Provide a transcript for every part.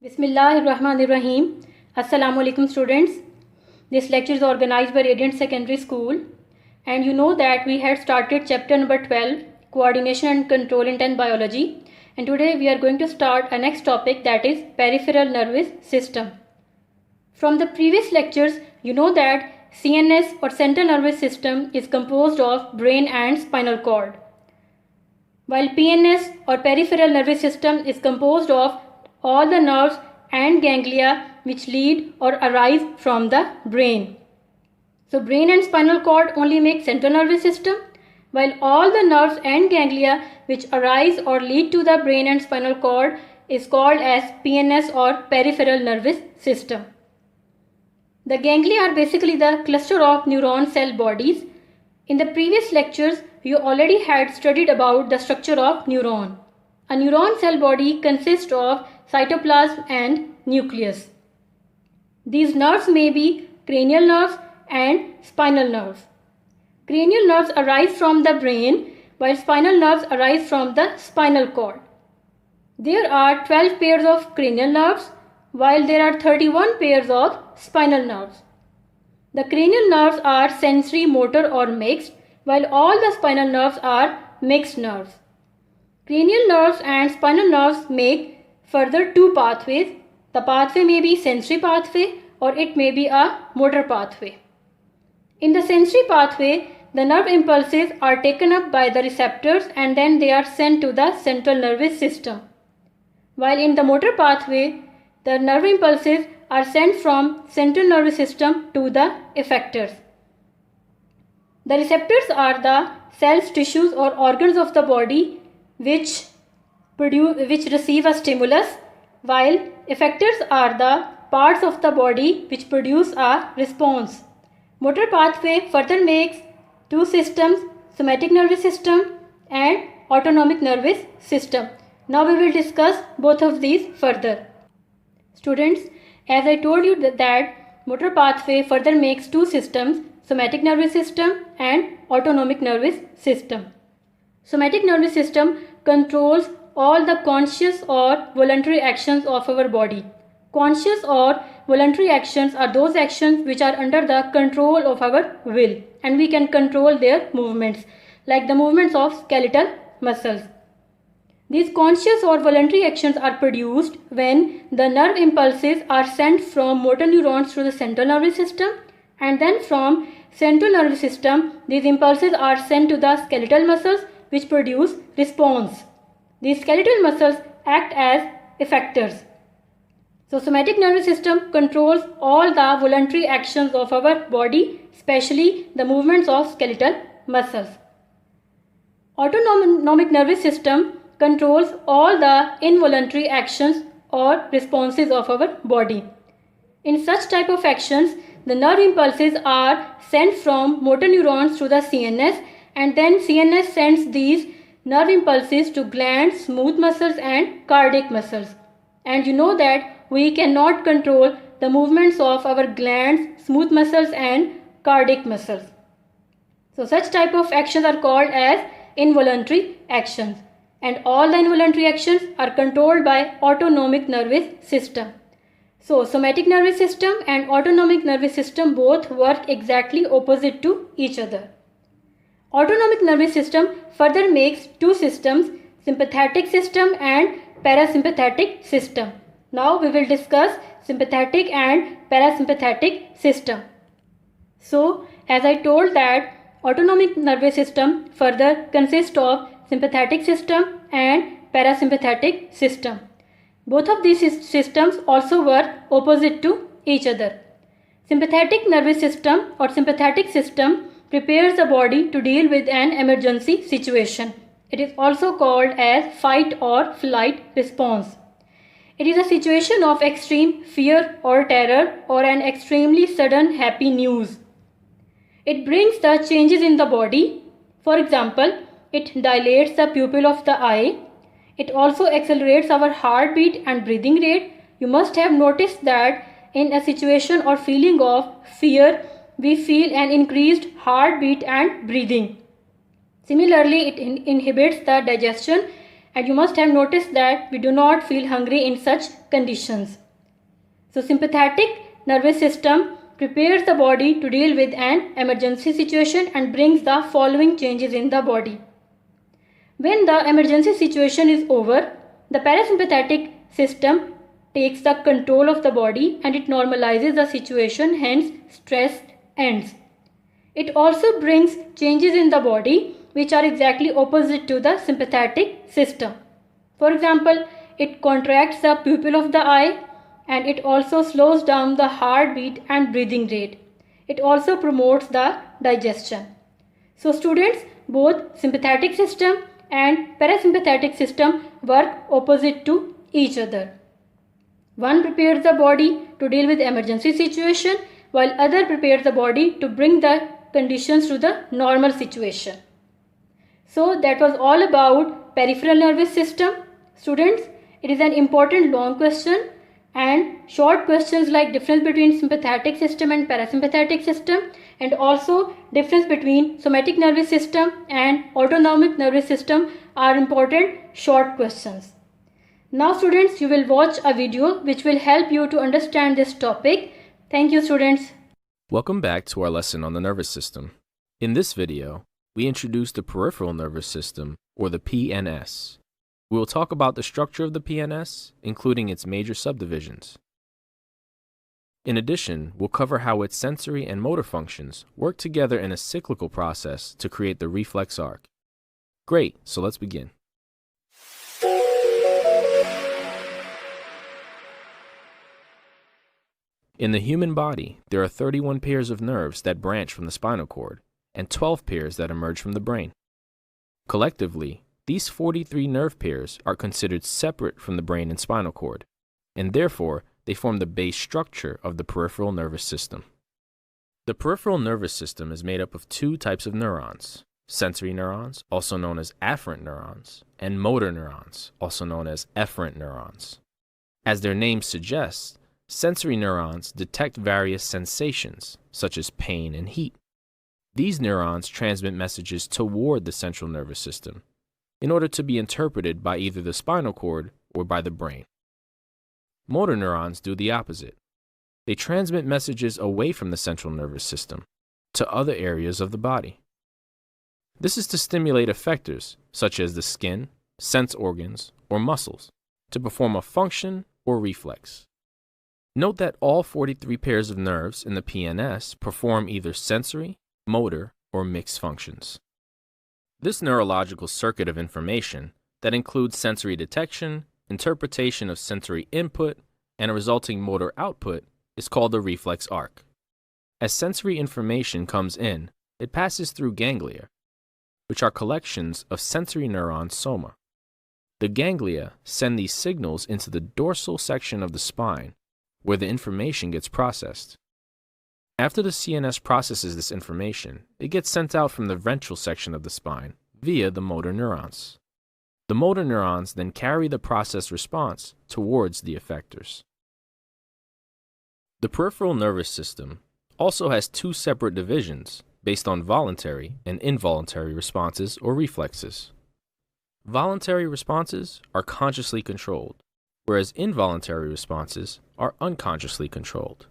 Bismillahirrahmanirrahim. Assalamu alaikum students. This lecture is organized by Radiant Secondary School, and you know that we had started chapter number 12, Coordination and Control in 10 Biology, and today we are going to start a next topic, that is Peripheral Nervous System. From the previous lectures, you know that CNS or Central Nervous System is composed of brain and spinal cord, while PNS or Peripheral Nervous System is composed of all the nerves and ganglia which lead or arise from the brain. So brain and spinal cord only make central nervous system, while all the nerves and ganglia which arise or lead to the brain and spinal cord is called as PNS or peripheral nervous system. The ganglia are basically the cluster of neuron cell bodies. In the previous lectures, you already had studied about the structure of neuron. A neuron cell body consists of cytoplasm and nucleus. These nerves may be cranial nerves and spinal nerves. Cranial nerves arise from the brain, while spinal nerves arise from the spinal cord. There are 12 pairs of cranial nerves, while there are 31 pairs of spinal nerves. The cranial nerves are sensory, motor or mixed, while all the spinal nerves are mixed nerves. Cranial nerves and spinal nerves make further two pathways. The pathway may be sensory pathway or it may be a motor pathway. In the sensory pathway, the nerve impulses are taken up by the receptors and then they are sent to the central nervous system. While in the motor pathway, the nerve impulses are sent from central nervous system to the effectors. The receptors are the cells, tissues or organs of the body which receive a stimulus, while effectors are the parts of the body which produce a response. Motor pathway further makes two systems, somatic nervous system and autonomic nervous system. Now we will discuss both of these further. Students, as I told you that motor pathway further makes two systems, somatic nervous system and autonomic nervous system. Somatic nervous system controls all the conscious or voluntary actions of our body. Conscious or voluntary actions are those actions which are under the control of our will and we can control their movements, like the movements of skeletal muscles. These conscious or voluntary actions are produced when the nerve impulses are sent from motor neurons to the central nervous system, and then from central nervous system these impulses are sent to the skeletal muscles which produce response. These skeletal muscles act as effectors. So somatic nervous system controls all the voluntary actions of our body, especially the movements of skeletal muscles. Autonomic nervous system controls all the involuntary actions or responses of our body. In such type of actions, the nerve impulses are sent from motor neurons to the CNS, and then CNS sends these nerve impulses to glands, smooth muscles and cardiac muscles. And you know that we cannot control the movements of our glands, smooth muscles and cardiac muscles. So such type of actions are called as involuntary actions, and all the involuntary actions are controlled by autonomic nervous system. So somatic nervous system and autonomic nervous system both work exactly opposite to each other. Autonomic nervous system further makes two systems, sympathetic system and parasympathetic system. Now we will discuss sympathetic and parasympathetic system. So as I told that autonomic nervous system further consists of sympathetic system and parasympathetic system. Both of these systems also work opposite to each other. Sympathetic nervous system or sympathetic system prepares the body to deal with an emergency situation. It is also called as fight or flight response. It is a situation of extreme fear or terror or an extremely sudden happy news. It brings the changes in the body. For example, it dilates the pupil of the eye. It also accelerates our heartbeat and breathing rate. You must have noticed that in a situation or feeling of fear, we feel an increased heartbeat and breathing. Similarly, it inhibits the digestion and you must have noticed that we do not feel hungry in such conditions. So sympathetic nervous system prepares the body to deal with an emergency situation and brings the following changes in the body. When the emergency situation is over, the parasympathetic system takes the control of the body and it normalizes the situation, hence stress ends. It also brings changes in the body which are exactly opposite to the sympathetic system. For example, it contracts the pupil of the eye and it also slows down the heartbeat and breathing rate. It also promotes the digestion. So students, both sympathetic system and parasympathetic system work opposite to each other. One prepares the body to deal with emergency situation while other prepares the body to bring the conditions to the normal situation. So that was all about peripheral nervous system. Students, it is an important long question, and short questions like difference between sympathetic system and parasympathetic system, and also difference between somatic nervous system and autonomic nervous system are important short questions. Now students, you will watch a video which will help you to understand this topic. Thank you students. Welcome back to our lesson on the nervous system. In this video, we introduce the peripheral nervous system, or the PNS. We will talk about the structure of the PNS, including its major subdivisions. In addition, we'll cover how its sensory and motor functions work together in a cyclical process to create the reflex arc. Great, so let's begin. In the human body, there are 31 pairs of nerves that branch from the spinal cord, and 12 pairs that emerge from the brain. Collectively, these 43 nerve pairs are considered separate from the brain and spinal cord, and therefore they form the base structure of the peripheral nervous system. The peripheral nervous system is made up of two types of neurons: sensory neurons, also known as afferent neurons, and motor neurons, also known as efferent neurons. As their name suggests, sensory neurons detect various sensations, such as pain and heat. These neurons transmit messages toward the central nervous system in order to be interpreted by either the spinal cord or by the brain. Motor neurons do the opposite. They transmit messages away from the central nervous system to other areas of the body. This is to stimulate effectors such as the skin, sense organs, or muscles to perform a function or reflex. Note that all 43 pairs of nerves in the PNS perform either sensory, motor, or mixed functions. This neurological circuit of information that includes sensory detection, interpretation of sensory input, and a resulting motor output is called the reflex arc. As sensory information comes in, it passes through ganglia, which are collections of sensory neurons soma. The ganglia send these signals into the dorsal section of the spine, where the information gets processed. After the CNS processes this information, it gets sent out from the ventral section of the spine via the motor neurons. The motor neurons then carry the process response towards the effectors. The peripheral nervous system also has two separate divisions based on voluntary and involuntary responses or reflexes. Voluntary responses are consciously controlled, whereas involuntary responses are unconsciously controlled.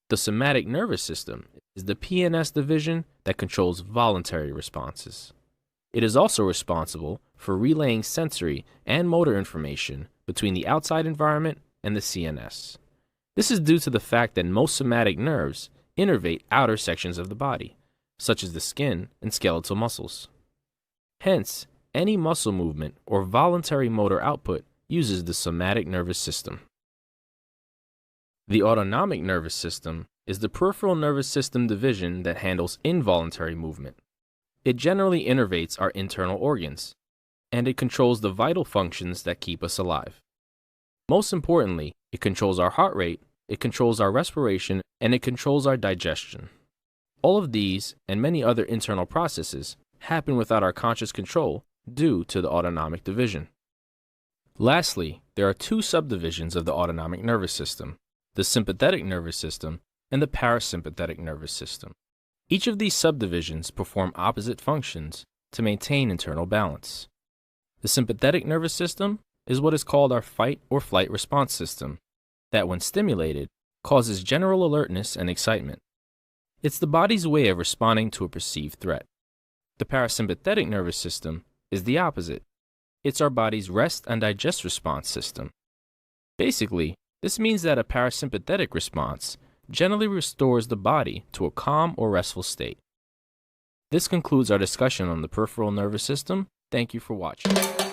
The somatic nervous system is the PNS division that controls voluntary responses. It is also responsible for relaying sensory and motor information between the outside environment and the CNS. This is due to the fact that most somatic nerves innervate outer sections of the body, such as the skin and skeletal muscles. Hence, any muscle movement or voluntary motor output uses the somatic nervous system. The autonomic nervous system is the peripheral nervous system division that handles involuntary movement. It generally innervates our internal organs, and it controls the vital functions that keep us alive. Most importantly, it controls our heart rate, it controls our respiration, and it controls our digestion. All of these and many other internal processes happen without our conscious control due to the autonomic division. Lastly, there are two subdivisions of the autonomic nervous system: the sympathetic nervous system and the parasympathetic nervous system. Each of these subdivisions perform opposite functions to maintain internal balance. The sympathetic nervous system is what is called our fight or flight response system, that when stimulated, causes general alertness and excitement. It's the body's way of responding to a perceived threat. The parasympathetic nervous system is the opposite. It's our body's rest and digest response system. Basically, this means that a parasympathetic response generally restores the body to a calm or restful state. This concludes our discussion on the peripheral nervous system. Thank you for watching.